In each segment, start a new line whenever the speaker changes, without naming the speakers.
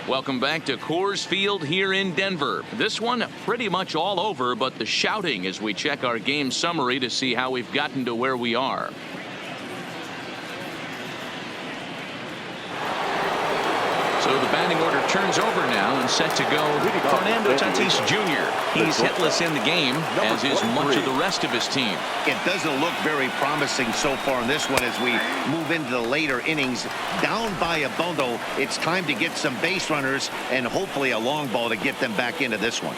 Welcome back to Coors Field here in Denver. This one pretty much all over, but the shouting as we check our game summary to see how we've gotten to where we are. So the batting order turns over now and set to go. Fernando Tatis Jr. He's hitless in the game, as is much of the rest of his team.
It doesn't look very promising so far in this one as we move into the later innings. Down by a bundle, it's time to get some base runners and hopefully a long ball to get them back into this one.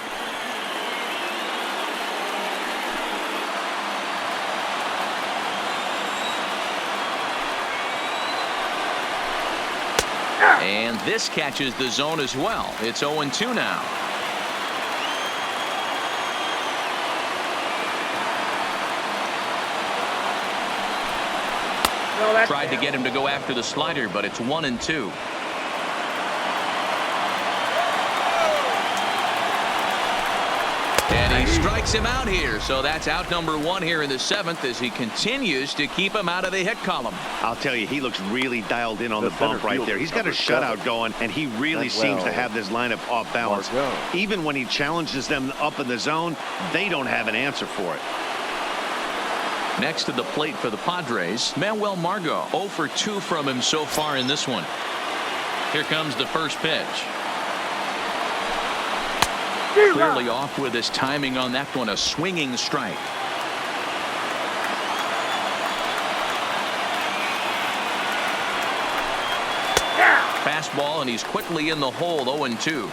And this catches the zone as well. It's 0-2 now. Tried to get him to go after the slider, but it's 1-2. And he strikes him out here. So that's out number 1 here in the 7th as he continues to keep him out of the hit column.
I'll tell you, he looks really dialed in on the bump right there. He's got a shutout going, and he really seems to have this lineup off balance. Even when he challenges them up in the zone, they don't have an answer for it.
Next to the plate for the Padres, Manuel Margot. 0 for 2 from him so far in this one. Here comes the first pitch. Clearly off with his timing on that one. A swinging strike. Fastball, and he's quickly in the hole. 0-2.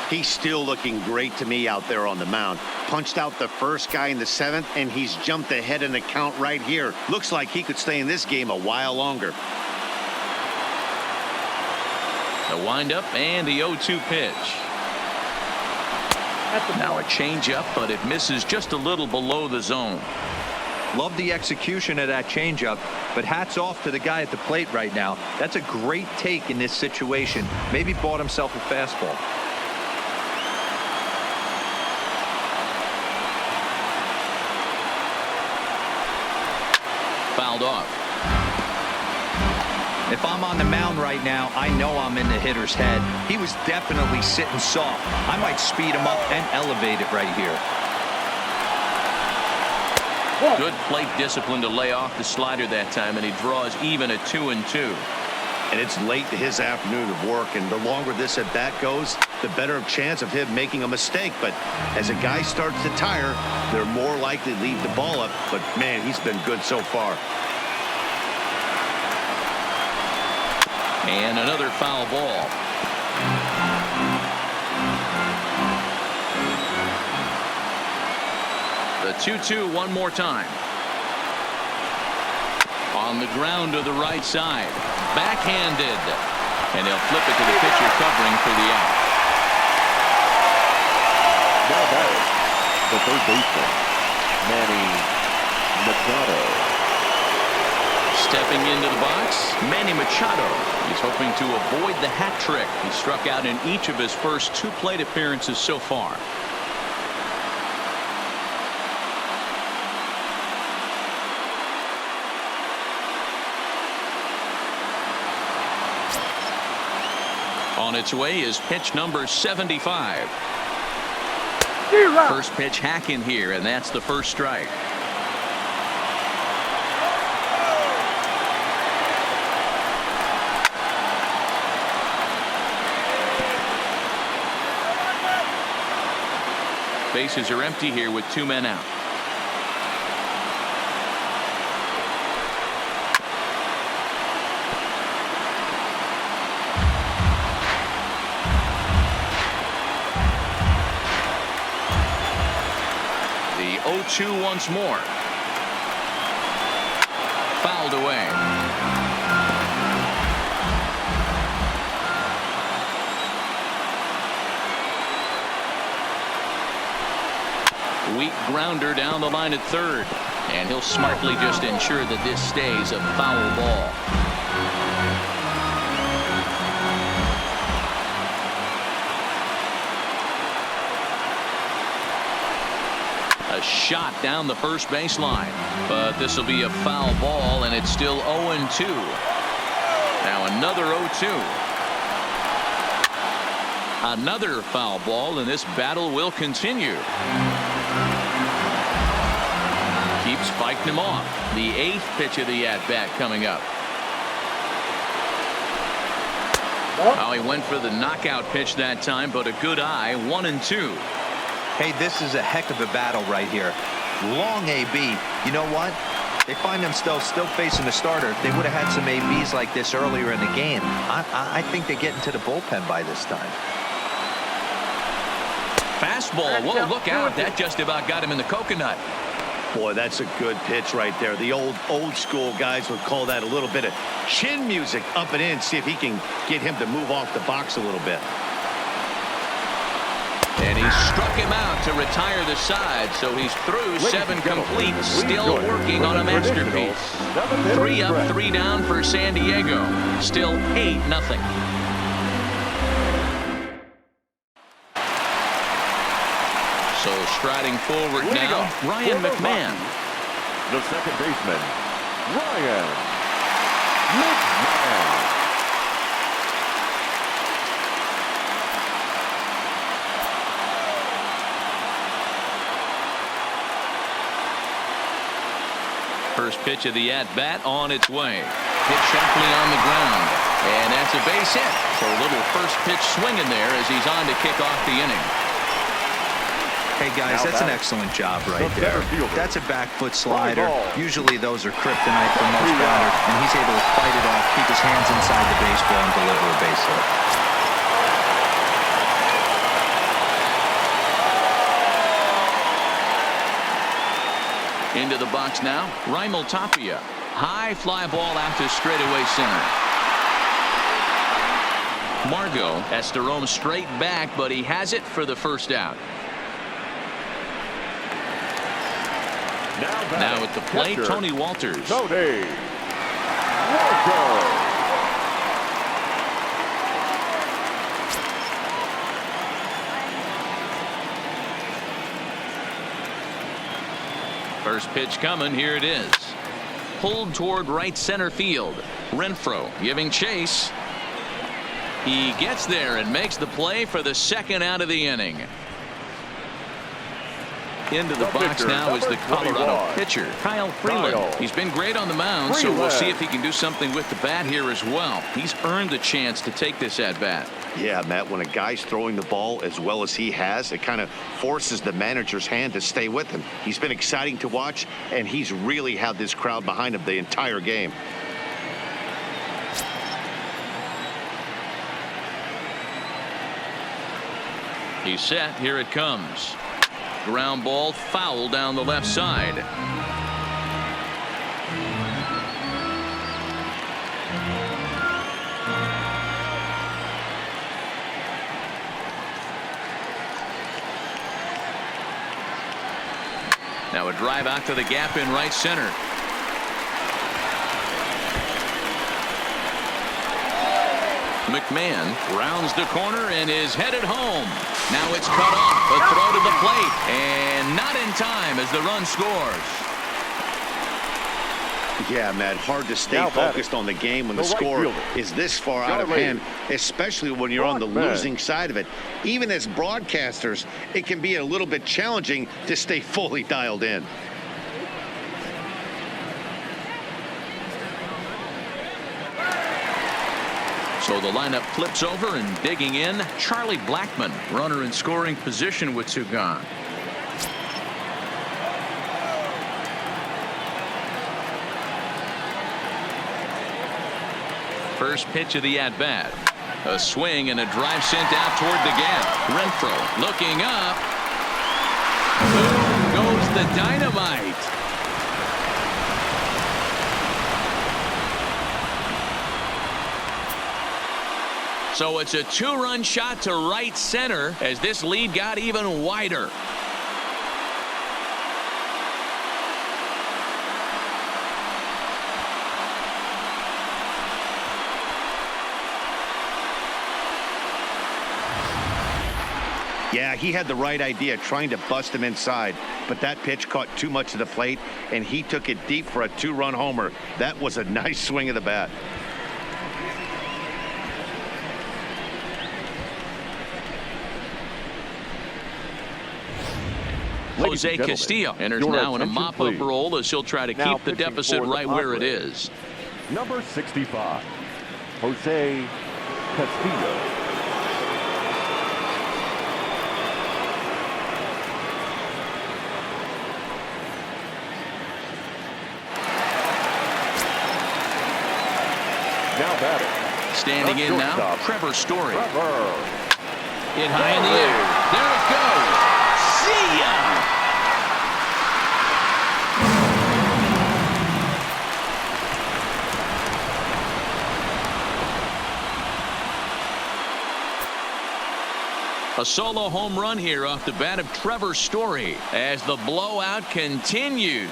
He's still looking great to me out there on the mound. Punched out the first guy in the 7th, and he's jumped ahead in the count right here. Looks like he could stay in this game a while longer.
The windup and the 0-2 pitch. Now a changeup, but it misses just a little below the zone.
Love the execution of that changeup, but hats off to the guy at the plate right now. That's a great take in this situation. Maybe bought himself a fastball.
Fouled off.
If I'm on the mound right now, I know I'm in the hitter's head. He was definitely sitting soft. I might speed him up and elevate it right here.
Good plate discipline to lay off the slider that time, and he draws even at 2-2.
And it's late to his afternoon of work, and the longer this at bat goes, the better chance of him making a mistake. But as a guy starts to tire, they're more likely to leave the ball up. But man, he's been good so far.
And another foul ball. The 2-2 one more time. On the ground to the right side. Backhanded. And they'll flip it to the pitcher covering for the out.
Now batting, the third baseman, Manny Machado.
Stepping into the box, Manny Machado. He's hoping to avoid the hat trick. He struck out in each of his first 2 plate appearances so far. On its way is pitch number 75. First pitch hack in here, and that's the first strike. Bases are empty here with 2 men out. The 0-2 once more. Fouled away. Weak grounder down the line at third, and he'll smartly just ensure that this stays a foul ball. A shot down the first baseline, but this will be a foul ball, and it's still 0-2. Now another 0-2. Another foul ball, and this battle will continue. Keeps fighting him off. The 8th pitch of the at-bat coming up. Oh, he went for the knockout pitch that time, but a good eye. 1-2.
Hey, this is a heck of a battle right here. Long AB. You know what? They find themselves still facing the starter. If they would have had some ABs like this earlier in the game, I think they get into the bullpen by this time.
Fastball. Whoa, look out. That just about got him in the coconut.
Boy, that's a good pitch right there. The old school guys would call that a little bit of chin music up and in. See if he can get him to move off the box a little bit.
And he struck him out to retire the side, so he's through 7 complete, still working on a masterpiece. 3 up, 3 down for San Diego. Still 8-0. So striding forward now, Ryan McMahon.
The second baseman, Ryan McMahon.
First pitch of the at-bat on its way. Hit sharply on the ground. And that's a base hit. So a little first pitch swinging there as he's on to kick off the inning.
Hey, guys, that's an excellent job right there. That's a back foot slider. Usually those are kryptonite for most batters, and he's able to fight it off, keep his hands inside the baseball, and deliver a base hit.
Into the box now, Raimel Tapia. High fly ball out to straightaway center. Margot has to roam straight back, but he has it for the first out. Now at the plate, Tony Walters.
Tony Walters.
First pitch coming. Here it is. Pulled toward right center field. Renfroe giving chase. He gets there and makes the play for the second out of the inning. Into the box now is the Colorado pitcher, Kyle Freeland. He's been great on the mound, so we'll see if he can do something with the bat here as well. He's earned the chance to take this at bat.
Yeah, Matt, when a guy's throwing the ball as well as he has, it kind of forces the manager's hand to stay with him. He's been exciting to watch, and he's really had this crowd behind him the entire game.
He's set. Here it comes. Ground ball foul down the left side. Now a drive out to the gap in right center. McMahon rounds the corner and is headed home. Now it's cut off. A throw to the plate. And not in time as the run scores.
Yeah, Matt, hard to stay focused on the game when the score is this far out of hand, especially when you're on the losing side of it. Even as broadcasters, it can be a little bit challenging to stay fully dialed in.
So the lineup flips over, and digging in, Charlie Blackmon, runner in scoring position with 2 gone. First pitch of the at-bat. A swing and a drive sent out toward the gap. Renfroe looking up. Boom goes the dynamite. So it's a 2-run shot to right center as this lead got even wider.
Yeah, he had the right idea trying to bust him inside, but that pitch caught too much of the plate, and he took it deep for a 2-run homer. That was a nice swing of the bat.
Jose Castillo enters now in a mop-up role as he'll try to keep the deficit right where it is.
Number 65, Jose Castillo. Now batting.
Standing in now, Trevor Story.
Trevor.
Hit high in the air. There it goes. See ya! A solo home run here off the bat of Trevor Story as the blowout continues.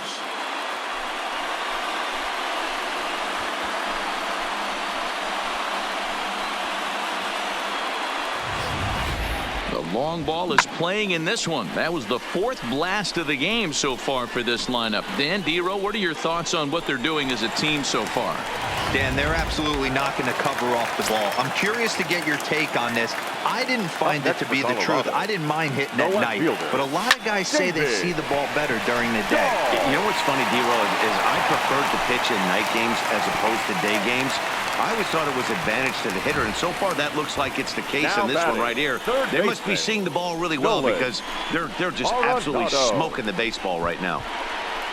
Long ball is playing in this one. That was the fourth blast of the game so far for this lineup. Dan, Dero, what are your thoughts on what they're doing as a team so far?
Dan, they're absolutely not going to cover off the ball. I'm curious to get your take on this. I didn't find it to be the truth. I didn't mind hitting at night, but a lot of guys say they see the ball better during the day.
You know what's funny, Dero, is I preferred to pitch in night games as opposed to day games. I always thought it was advantage to the hitter, and so far that looks like it's the case in this one right here. They must be seeing the ball really well because they're just absolutely smoking the baseball right now.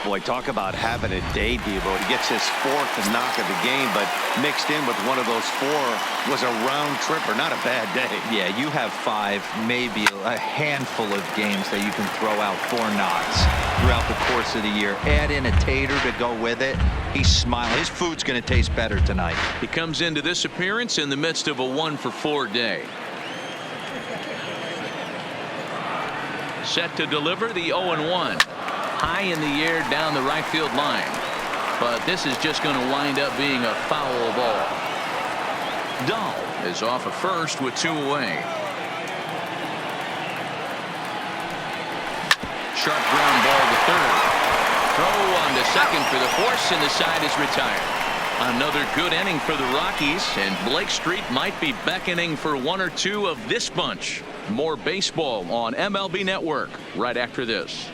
Boy, talk about having a day, Debo. He gets his fourth knock of the game, but mixed in with one of those four was a round tripper. Not a bad day.
Yeah, you have five, maybe a handful of games that you can throw out 4 knocks throughout the course of the year. Add in a tater to go with it. He's smiling. His food's going to taste better tonight.
He comes into this appearance in the midst of a 1-for-4 day. Set to deliver the 0-1. High in the air down the right field line. But this is just going to wind up being a foul ball. Dahl is off at first with 2 away. Sharp ground ball to third. Throw on to second for the force, and the side is retired. Another good inning for the Rockies, and Blake Street might be beckoning for 1 or 2 of this bunch. More baseball on MLB Network right after this.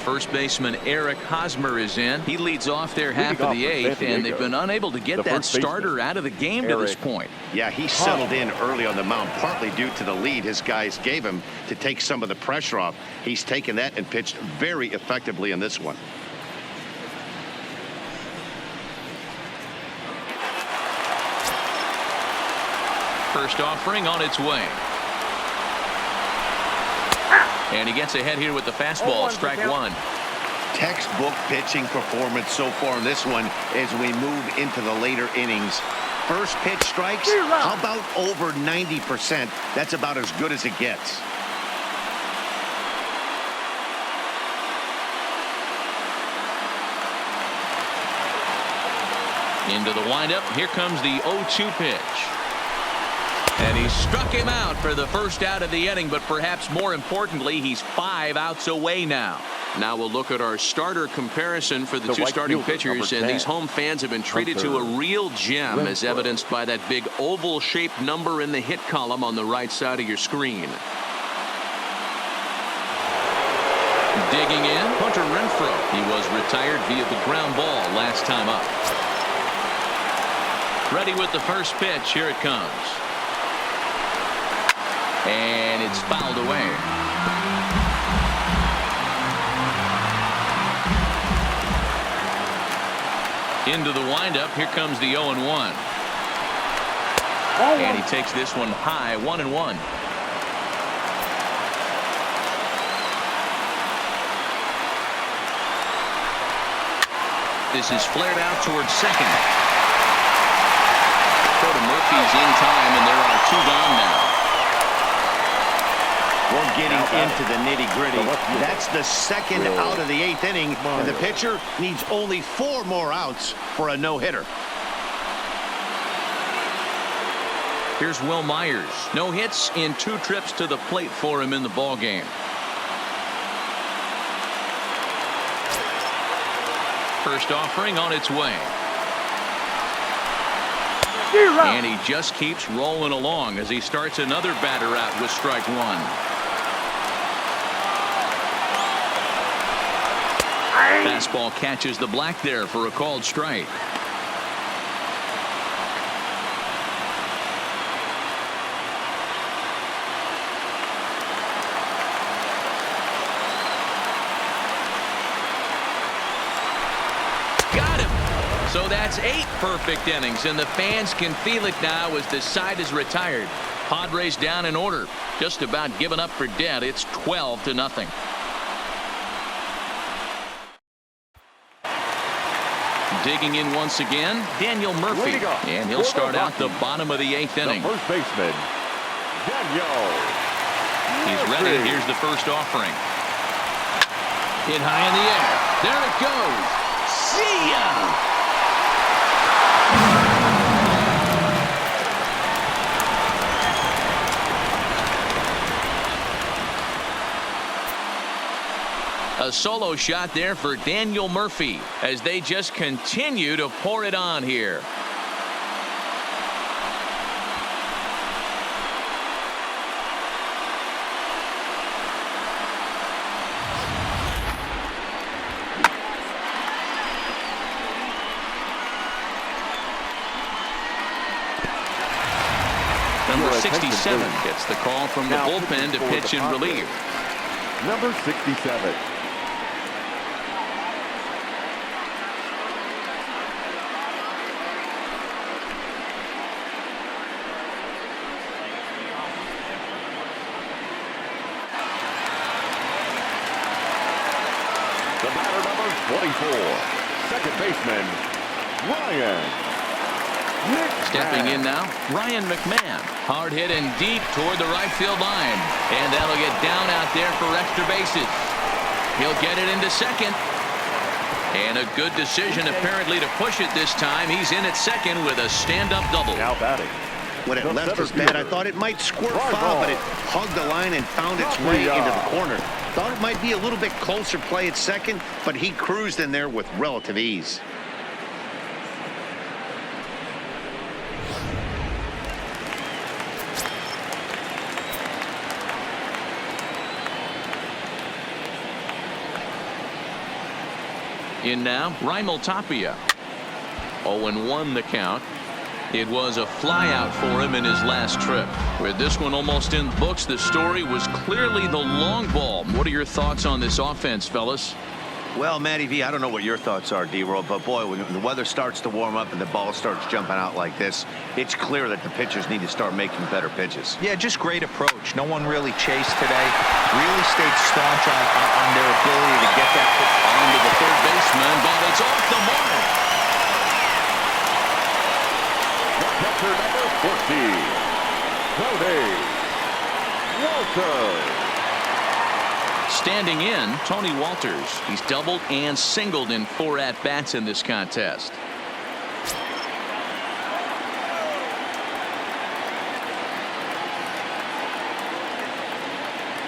First baseman Eric Hosmer is in. He leads off their half of the 8th, and they've been unable to get that starter out of the game to this point.
Yeah, he settled in early on the mound, partly due to the lead his guys gave him to take some of the pressure off. He's taken that and pitched very effectively in this one.
First offering on its way. And he gets ahead here with the fastball. Strike 1.
Textbook pitching performance so far in this one as we move into the later innings. First pitch strikes, how about over 90%? That's about as good as it gets.
Into the windup. Here comes the 0-2 pitch. And he struck him out for the first out of the inning, but perhaps more importantly, he's 5 outs away now. Now we'll look at our starter comparison for the 2 starting pitchers, and these home fans have been treated to a real gem, as evidenced by that big oval-shaped number in the hit column on the right side of your screen. Digging in, Hunter Renfroe. He was retired via the ground ball last time up. Ready with the first pitch. Here it comes. And it's fouled away. Into the windup. Here comes the 0-1. And he takes this one high. 1-1. This is flared out towards second. Dakota Murphy's in time, and there are 2 gone now.
We're getting into the nitty-gritty. That's the second out of the 8th inning, and the pitcher needs only 4 more outs for a no-hitter.
Here's Will Myers. No hits in 2 trips to the plate for him in the ballgame. First offering on its way. And he just keeps rolling along as he starts another batter out with strike one. Fastball catches the black there for a called strike. Got him. So that's 8 perfect innings, and the fans can feel it now as the side is retired. Padres down in order, just about given up for dead. It's 12-0. Digging in once again, Daniel Murphy, and he'll start out the bottom of the 8th inning.
The first baseman, Daniel.
He's ready. Here's the first offering. Hit high in the air. There it goes. See ya. A solo shot there for Daniel Murphy as they just continue to pour it on here. Number 67 gets the call from the bullpen to pitch in relief.
Number 67. The batter, number 24, second baseman, Ryan McMahon.
Stepping in now, Ryan McMahon. Hard hit and deep toward the right field line. And that'll get down out there for extra bases. He'll get it into second. And a good decision apparently to push it this time. He's in at second with a stand-up double.
Now batting.
When it left his bat, I thought it might squirt foul, but it hugged the line and found its way into the corner. Thought it might be a little bit closer play at second, but he cruised in there with relative ease.
In now, Raimel Tapia. 0-1 the count. It was a flyout for him in his last trip. With this one almost in the books, the story was clearly the long ball. What are your thoughts on this offense, fellas?
Well, Matty V, I don't know what your thoughts are, D-Roll, but boy, when the weather starts to warm up and the ball starts jumping out like this, it's clear that the pitchers need to start making better pitches.
Yeah, just great approach. No one really chased today. Really stayed staunch on their ability to get that
onto the third baseman, but it's off the mark.
Catcher number 14, Tony Walters.
Standing in, Tony Walters. He's doubled and singled in 4 at-bats in this contest.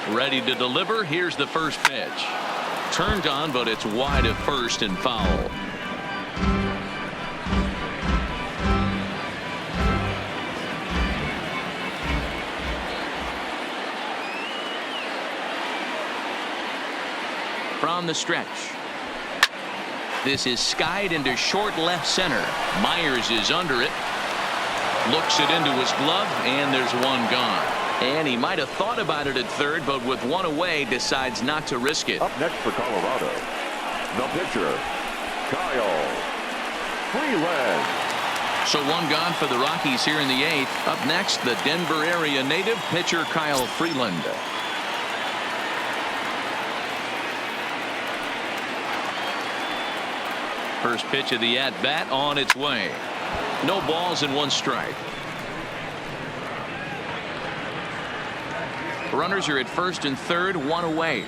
Ready to deliver. Here's the first pitch. Turned on, but it's wide of first and foul. From the stretch. This is skied into short left center. Myers is under it. Looks it into his glove, and there's one gone. And he might have thought about it at third, but with one away, decides not to risk it.
Up next for Colorado, the pitcher, Kyle Freeland.
So one gone for the Rockies here in the 8th. Up next, the Denver area native pitcher Kyle Freeland. First pitch of the at-bat on its way. No balls and 1 strike. Runners are at first and third, 1 away.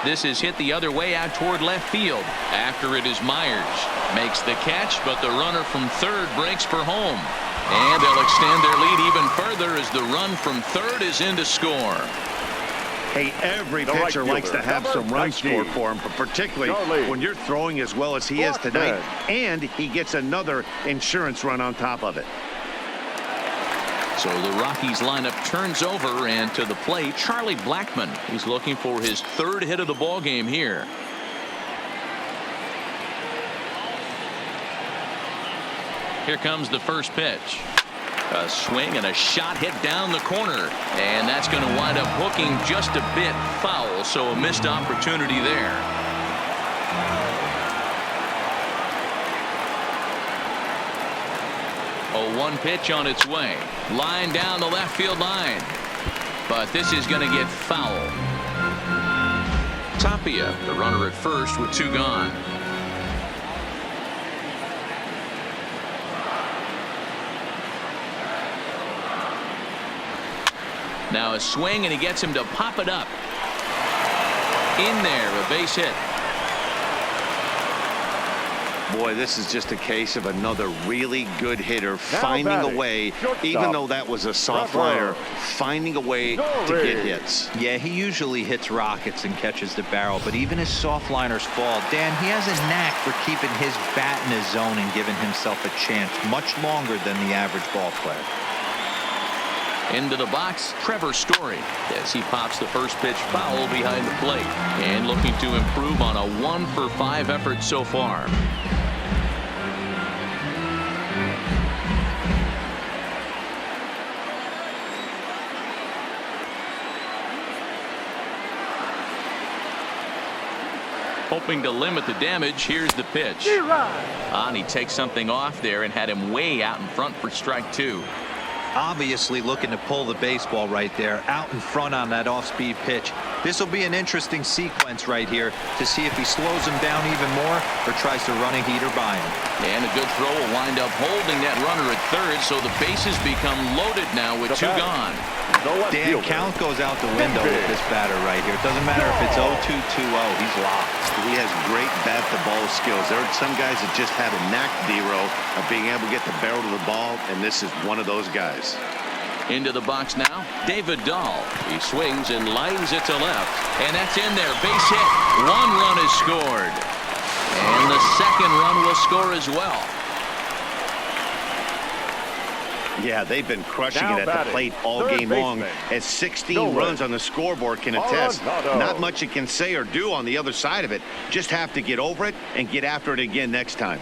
This is hit the other way out toward left field. After it is Myers. Makes the catch, but the runner from third breaks for home. And they'll extend their lead even further as the run from third is in to score.
Hey, every
The right
pitcher likes to
fielder,
have some
number
runs
19.
scored for him, but particularly
Charlie.
when you're throwing as well as he is tonight,
Blackman.
and he gets another insurance run on top of it.
So the Rockies lineup turns over, and to the plate, Charlie Blackman. He's looking for his third hit of the ball game here. Here comes the first pitch. A swing and a shot hit down the corner, and that's going to wind up hooking just a bit foul, so a missed opportunity there. A 1 pitch on its way. Line down the left field line. But this is going to get foul. Tapia, the runner at first with 2 gone. Now a swing, and he gets him to pop it up. In there, a base hit.
Boy, this is just a case of another really good hitter finding
batting,
a way,
shortstop,
even though that was a soft liner, finding a way to get hits.
Yeah, he usually hits rockets and catches the barrel, but even his soft liners fall. Dan, he has a knack for keeping his bat in his zone and giving himself a chance much longer than the average ball player.
Into the box, Trevor Story, as he pops the first pitch foul behind the plate, and looking to improve on a 1-for-5 effort so far. Hoping to limit the damage, here's the pitch. And he takes something off there and had him way out in front for strike 2.
Obviously looking to pull the baseball right there out in front on that off-speed pitch. This will be an interesting sequence right here to see if he slows him down even more or tries to run a heater by him.
And a good throw will wind up holding that runner at third, so the bases become loaded now with 2 gone.
Dan, count goes out the window with this batter right here. It doesn't matter if it's 0-2, 2-0. He's locked.
He has great bat-to-ball skills. There are some guys that just have a knack, D-Row, of being able to get the barrel to the ball, and this is one of those guys.
Into the box now, David Dahl. He swings and lines it to left, and that's in there. Base hit. 1 run is scored, and the second run will score as well.
Yeah, they've been crushing
Now
it at the
batting,
plate all
third
game long,
baseman.
as 16
Nolan.
runs on the scoreboard can attest.
Arenado.
Not much you can say or do on the other side of it. Just have to get over it and get after it again next time.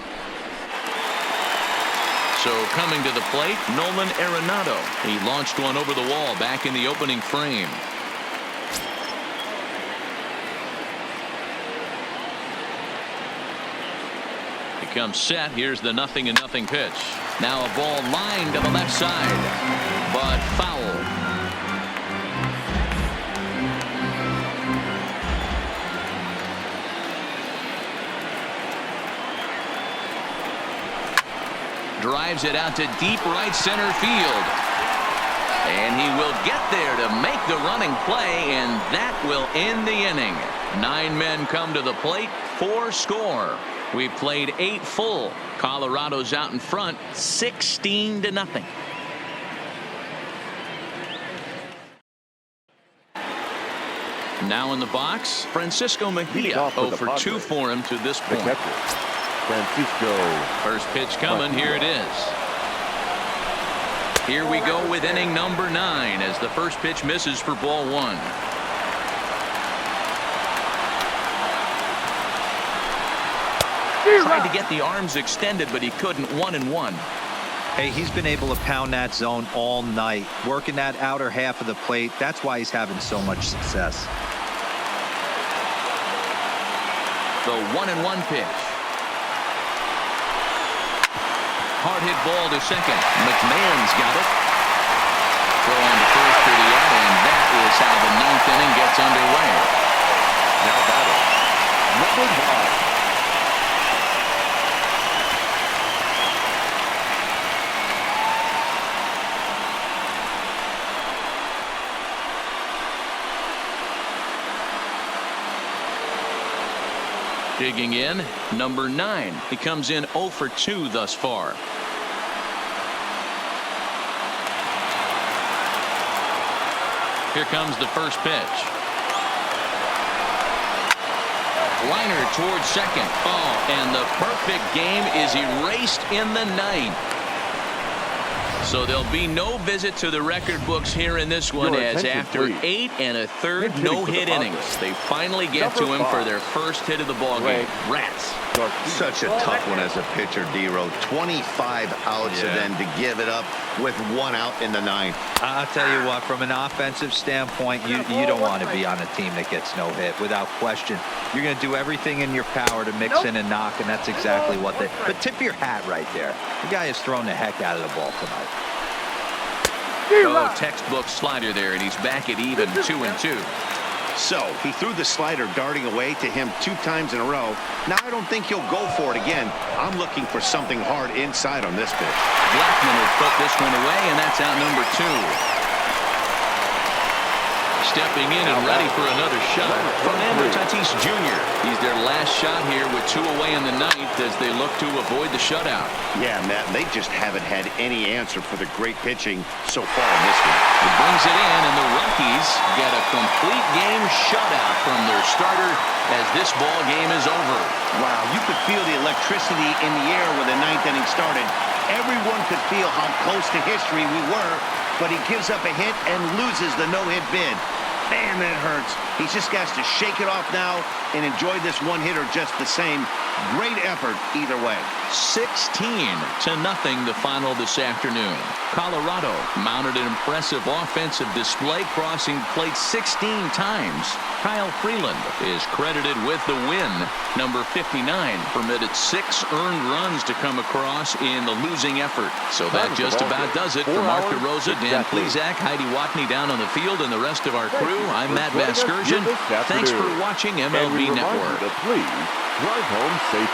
So coming to the plate, Nolan Arenado. He launched one over the wall back in the opening frame. He comes set. Here's the 0-0 pitch. Now a ball lined to the left side, but foul. Drives it out to deep right center field. And he will get there to make the running play, and that will end the inning. 9 men come to the plate, 4 score. We played 8 full. Colorado's out in front, 16-0. Now in the box, Francisco Mejia, 0 for 2 for him to this point.
Francisco.
First pitch coming, here it is. Here we go with inning number 9 as the first pitch misses for ball 1. Tried to get the arms extended, but he couldn't. 1-1.
Hey, he's been able to pound that zone all night, working that outer half of the plate. That's why he's having so much success.
The 1-1 pitch. Hard hit ball to second. McMahon's got it. Throw on to first for the out, and that is how the 9th inning gets underway.
Now batting, number 1.
Digging in, number 9. He comes in 0 for 2 thus far. Here comes the first pitch. Liner towards second. Oh, and the perfect game is erased in the ninth. So there'll be no visit to the record books here in this one, as after 8 1/3 no-hit innings, they finally get to him for their first hit of the ballgame. Rats.
Such a tough one as a pitcher, D-Row. 25 outs and then to give it up with 1 out in the ninth.
I'll tell you what, from an offensive standpoint, you don't want to be on a team that gets no hit, without question. You're going to do everything in your power to mix in and knock, and that's exactly what they... But tip your hat right there. The guy has thrown the heck out of the ball tonight.
Oh, textbook slider there, and he's back at even 2-2.
So he threw the slider darting away to him 2 times in a row. Now I don't think he'll go for it again. I'm looking for something hard inside on this pitch.
Blackman will put this one away, and that's out number 2. Stepping in and ready for another shot, Fernando Tatis Jr. He's their last shot here with 2 away in the ninth as they look to avoid the shutout.
Yeah, Matt, they just haven't had any answer for the great pitching so far in this one.
He brings it in, and the Rockies get a complete game shutout from their starter as this ball game is over.
Wow, you could feel the electricity in the air when the ninth inning started. Everyone could feel how close to history we were, but he gives up a hit and loses the no-hit bid. Man, that hurts. He just got to shake it off now and enjoy this one-hitter just the same. Great effort either way.
16-0 the final this afternoon. Colorado mounted an impressive offensive display, crossing plate 16 times. Kyle Freeland is credited with the win. Number 59 permitted 6 earned runs to come across in the losing effort. So that just about does it for Mark DeRosa, Dan Plesac, Heidi Watney down on the field, and the rest of our crew. I'm Matt Vasgersian. Thanks for watching MLB Network.
Please drive home safely.